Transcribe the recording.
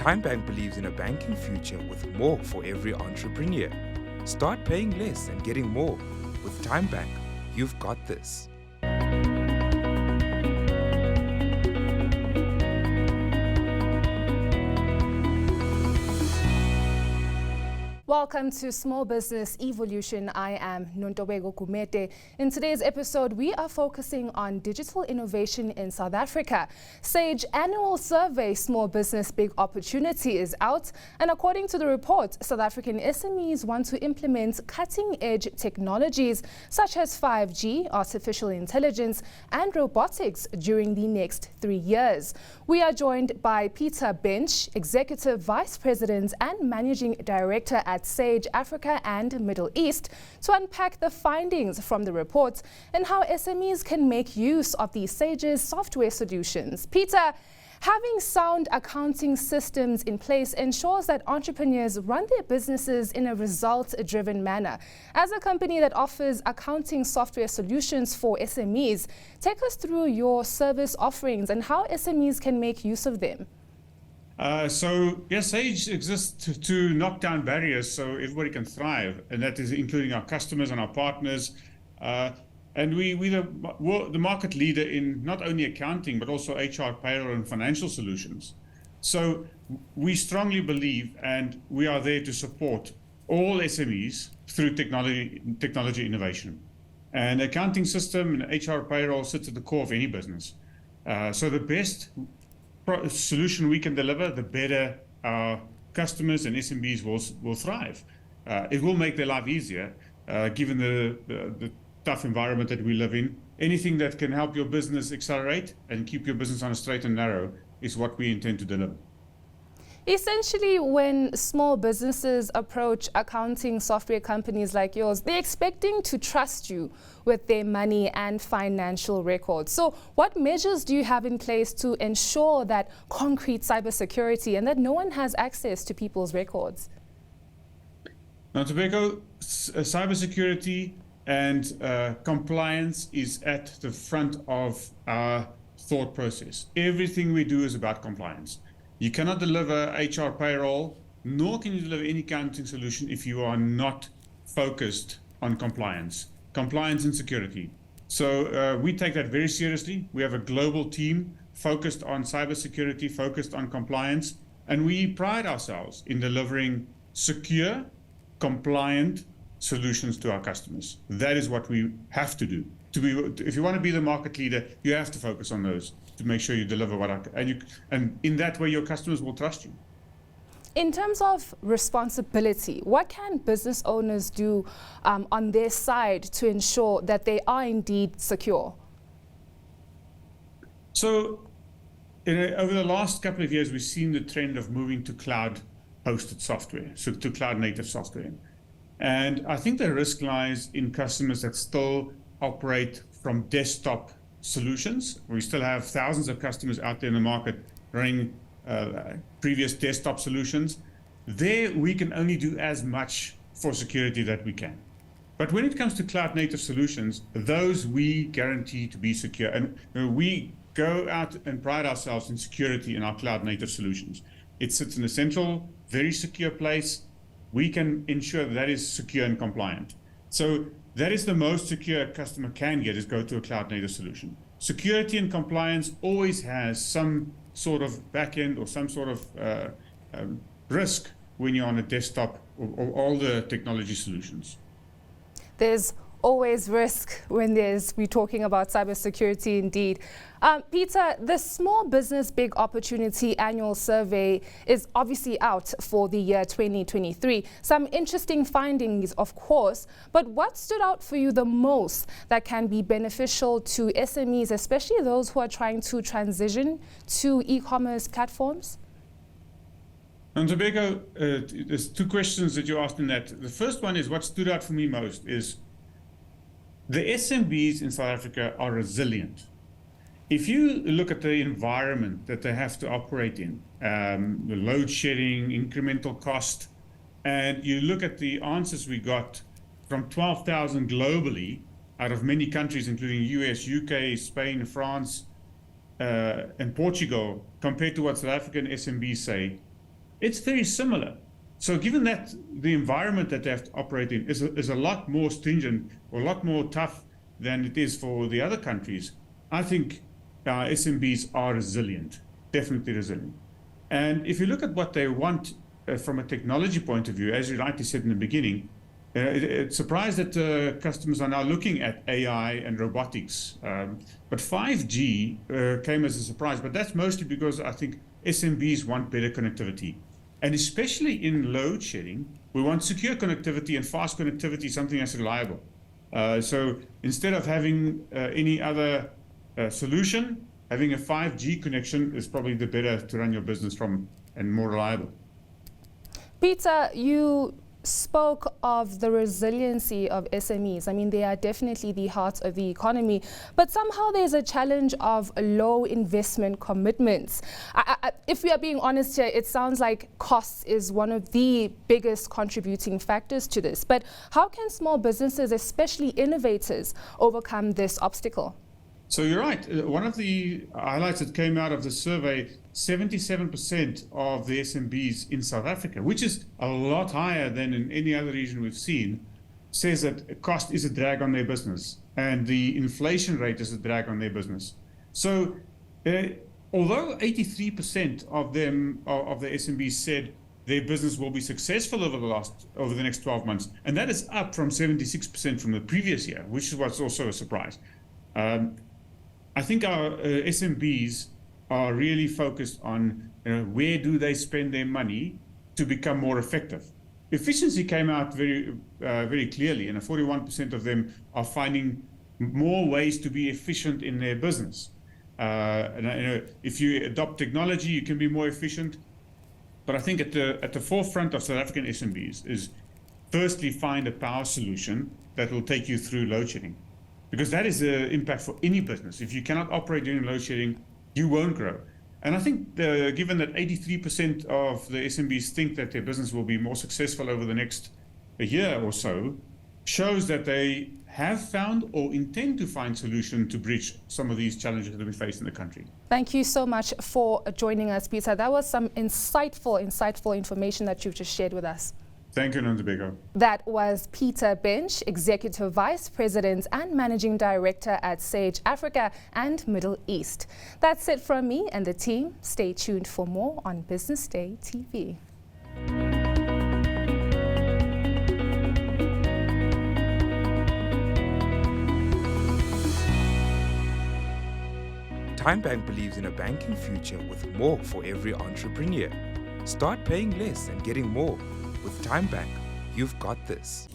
TimeBank believes in a banking future with more for every entrepreneur. Start paying less and getting more. With TimeBank, you've got this. Welcome to Small Business E-volution. I am Nontobeko Gumede. In today's episode, we are focusing on digital innovation in South Africa. Sage annual survey, Small Business Big Opportunity, is out. And according to the report, South African SMEs want to implement cutting-edge technologies such as 5G, artificial intelligence, and robotics during the next 3 years. We are joined by Pieter Bensch, Executive Vice President and Managing Director at Sage Africa and Middle East, to unpack the findings from the report and how SMEs can make use of the Sage's software solutions. Pieter, having sound accounting systems in place ensures that entrepreneurs run their businesses in a result-driven manner. As a company that offers accounting software solutions for SMEs, take us through your service offerings and how SMEs can make use of them. Sage exists to knock down barriers so everybody can thrive, and that is including our customers and our partners. And we're the market leader in not only accounting, but also HR, payroll, and financial solutions. So we strongly believe, and we are there to support all SMEs through technology innovation. And accounting system and HR payroll sits at the core of any business. So the best solution we can deliver, the better our customers and SMBs will thrive. It will make their life easier, given the tough environment that we live in. Anything that can help your business accelerate and keep your business on a straight and narrow is what we intend to deliver. Essentially, when small businesses approach accounting software companies like yours, they're expecting to trust you with their money and financial records. So what measures do you have in place to ensure that concrete cybersecurity and that no one has access to people's records? Nontobeko, cybersecurity and compliance is at the front of our thought process. Everything we do is about compliance. You cannot deliver HR payroll, nor can you deliver any accounting solution if you are not focused on compliance and security. So we take that very seriously. We have a global team focused on cybersecurity, focused on compliance, and we pride ourselves in delivering secure, compliant solutions to our customers. That is what we have to do. If you want to be the market leader, you have to focus on those to make sure you deliver and in that way your customers will trust you. In terms of responsibility, what can business owners do on their side to ensure that they are indeed secure? So over the last couple of years, we've seen the trend of moving to cloud-hosted software, so to cloud-native software. And I think the risk lies in customers that still operate from desktop solutions. We still have thousands of customers out there in the market running previous desktop solutions. There, we can only do as much for security that we can. But when it comes to cloud-native solutions, those we guarantee to be secure. And we go out and pride ourselves in security in our cloud-native solutions. It sits in a central, very secure place. We can ensure that is secure and compliant. So that is the most secure a customer can get, is go to a cloud-native solution. Security and compliance always has some sort of back-end or some sort of risk when you're on a desktop or all the technology solutions. There's always risk when we're talking about cybersecurity indeed. Pieter, the Small Business Big Opportunity annual survey is obviously out for the year 2023. Some interesting findings, of course, but what stood out for you the most that can be beneficial to SMEs, especially those who are trying to transition to e-commerce platforms? Nontobeko, there's two questions that you asked in that. The first one is what stood out for me most is the SMBs in South Africa are resilient. If you look at the environment that they have to operate in, the load shedding, incremental cost, and you look at the answers we got from 12,000 globally out of many countries, including US, UK, Spain, France, and Portugal, compared to what South African SMBs say, it's very similar. So given that the environment that they have to operate in is a lot more stringent or a lot more tough than it is for the other countries, I think SMBs are resilient, definitely resilient. And if you look at what they want from a technology point of view, as you rightly said in the beginning, it's surprised that customers are now looking at AI and robotics. But 5G came as a surprise, but that's mostly because I think SMBs want better connectivity. And especially in load shedding, we want secure connectivity and fast connectivity, something that's reliable. So instead of having any other solution, having a 5G connection is probably the better to run your business from and more reliable. Pieter, you spoke of the resiliency of SMEs. I mean, they are definitely the heart of the economy, but somehow there's a challenge of low investment commitments. If we are being honest here, it sounds like costs is one of the biggest contributing factors to this. But how can small businesses, especially innovators, overcome this obstacle? So you're right. One of the highlights that came out of the survey, 77% of the SMBs in South Africa, which is a lot higher than in any other region we've seen, says that cost is a drag on their business and the inflation rate is a drag on their business. So although 83% of them, of the SMBs said their business will be successful over the next 12 months, and that is up from 76% from the previous year, which was also a surprise. I think our SMBs are really focused on where do they spend their money to become more effective. Efficiency came out very clearly, and 41% of them are finding more ways to be efficient in their business. If you adopt technology, you can be more efficient. But I think at the forefront of South African SMBs is firstly find a power solution that will take you through load shedding. Because that is the impact for any business. If you cannot operate during load shedding, you won't grow. And I think given that 83% of the SMBs think that their business will be more successful over the next year or so, shows that they have found or intend to find solution to bridge some of these challenges that we face in the country. Thank you so much for joining us, Pieter. That was some insightful information that you've just shared with us. Thank you, Nontobeko. That was Pieter Bensch, Executive Vice President and Managing Director at Sage Africa and Middle East. That's it from me and the team. Stay tuned for more on Business Day TV. TymeBank believes in a banking future with more for every entrepreneur. Start paying less and getting more. With TymeBank, you've got this.